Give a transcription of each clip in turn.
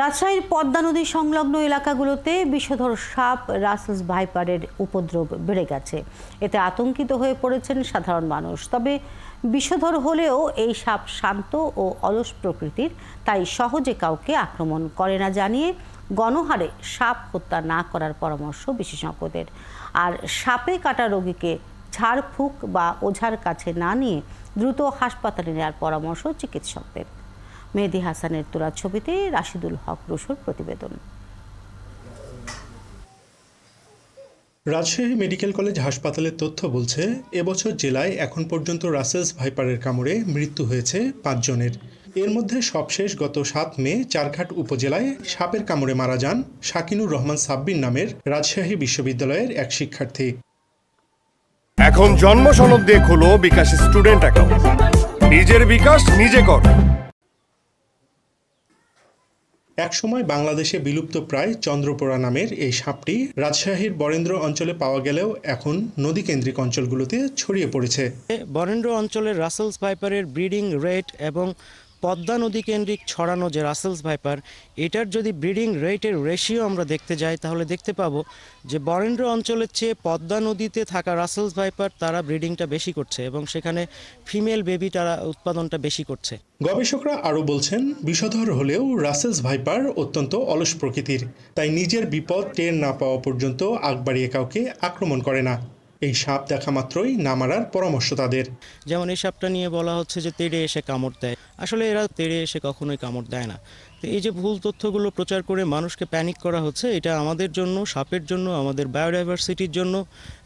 রাজশাহীর পদ্মা নদী সংলগ্ন এলাকাগুলোতে বিষধর সাপ রাসেলস ভাইপারের উপদ্রব বেড়ে গেছে। এতে আতঙ্কিত হয়ে পড়েছেন সাধারণ মানুষ। তবে বিষধর হলেও এই সাপ শান্ত ও অলস প্রকৃতির, তাই সহজে কাউকে আক্রমণ করে না জানিয়ে গণহারে সাপ হত্যা না করার পরামর্শ বিশেষজ্ঞদের। আর সাপে কাটা রোগীকে ঝাড়ফুঁক বা ওঝার কাছে না নিয়ে দ্রুত হাসপাতালে নেওয়ার পরামর্শ চিকিৎসকদের। মেহেদী হাসানের তোলা ছবিতে রাশিদুল হক রুশোর প্রতিবেদন। রাজশাহী মেডিকেল কলেজ হাসপাতালের তথ্য বলছে, এবছর জেলায় এখন পর্যন্ত রাসেলস ভাইপারের কামড়ে মৃত্যু হয়েছে 5 জনের। এর মধ্যে সবশেষ গত 7 মে চারঘাট উপজেলায় সাপের কামড়ে মারা যান শাকিনুর রহমান সাব্বির নামের রাজশাহী বিশ্ববিদ্যালয়ের এক শিক্ষার্থী। এখন জন্ম সনদ দিয়ে খোলো বিকাশ স্টুডেন্ট অ্যাকাউন্ট। নিজের বিকাশ নিজে কর। একসময় বাংলাদেশে বিলুপ্ত প্রায় চন্দ্রপোড়া নামের এই সাপটি রাজশাহীর বরেন্দ্র অঞ্চলে পাওয়া গেলেও এখন নদীকেন্দ্রিক অঞ্চলগুলোতে ছড়িয়ে পড়েছে। বরেন্দ্র অঞ্চলের রাসেলস ভাইপারের ব্রিডিং রেট এবং পদ্মা নদী কেন্দ্রিক ছড়ানো যে রাসেলস ভাইপার, এটার যদি ব্রিডিং রেটের রেশিও আমরা দেখতে যাই তাহলে দেখতে পাবো যে বরেন্দ্র অঞ্চলের চেয়ে পদ্মা নদীতে থাকা রাসেলস ভাইপার তারা ব্রিডিংটা বেশি করছে এবং সেখানে ফিমেল বেবি তারা উৎপাদনটা বেশি করছে। গবেষকরা আরও বলছেন, বিষধর হলেও রাসেলস ভাইপার অত্যন্ত অলস প্রকৃতির, তাই নিজের বিপদ টের না পাওয়া পর্যন্ত আগ বাড়িয়ে কাউকে আক্রমণ করে না। এই সাপ দেখা মাত্রই না মারার পরামর্শ তাদের। যেমন এই সাপটা নিয়ে বলা হচ্ছে যে তেড়ে এসে কামড় দেয়, আসলে এরা তেড়ে এসে কখনোই কামড় দেয় না। তো এই যে ভুল তথ্যগুলো প্রচার করে মানুষকে প্যানিক করা হচ্ছে, এটা আমাদের জন্য, সাপের জন্য, আমাদের বায়োডাইভার্সিটির জন্য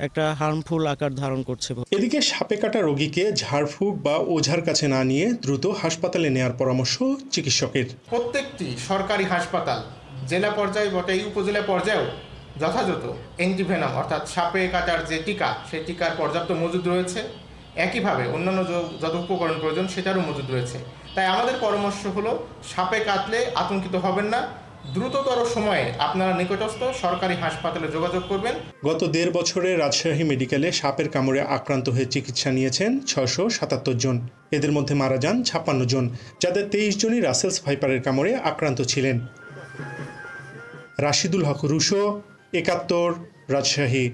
একটা হার্মফুল আকার ধারণ করছে। এদিকে সাপে কাটা রোগীকে ঝাড়ফুঁক বা ওঝার কাছে না নিয়ে দ্রুত হাসপাতালে নেওয়ার পরামর্শ চিকিৎসকের। প্রত্যেকটি সরকারি হাসপাতাল জেলা পর্যায়ে বটে, উপজেলা পর্যায়েও যথাযথ অ্যান্টিভেনাম অর্থাৎ সাপে কাটার যে টিকা, সেই টিকার পর্যাপ্ত মজুদ রয়েছে। একইভাবে অন্যান্য যত উপকরণ প্রয়োজন সেটারও মজুদ রয়েছে। তাই আমাদের পরামর্শ হলো, সাপে কাটলে আতঙ্কিত হবেন না, দ্রুততর সময়ে আপনারা নিকটস্থ সরকারি হাসপাতালে যোগাযোগ করবেন। গত 1.5 বছরে রাজশাহী মেডিকেলে সাপের কামড়ে আক্রান্ত হয়ে চিকিৎসা নিয়েছেন 677 জন। এদের মধ্যে মারা যান 56 জন, যাদের 23 জনই রাসেলস ভাইপারের কামড়ে আক্রান্ত ছিলেন। রাশিদুল হক রুশো, 71, রাজশাহী।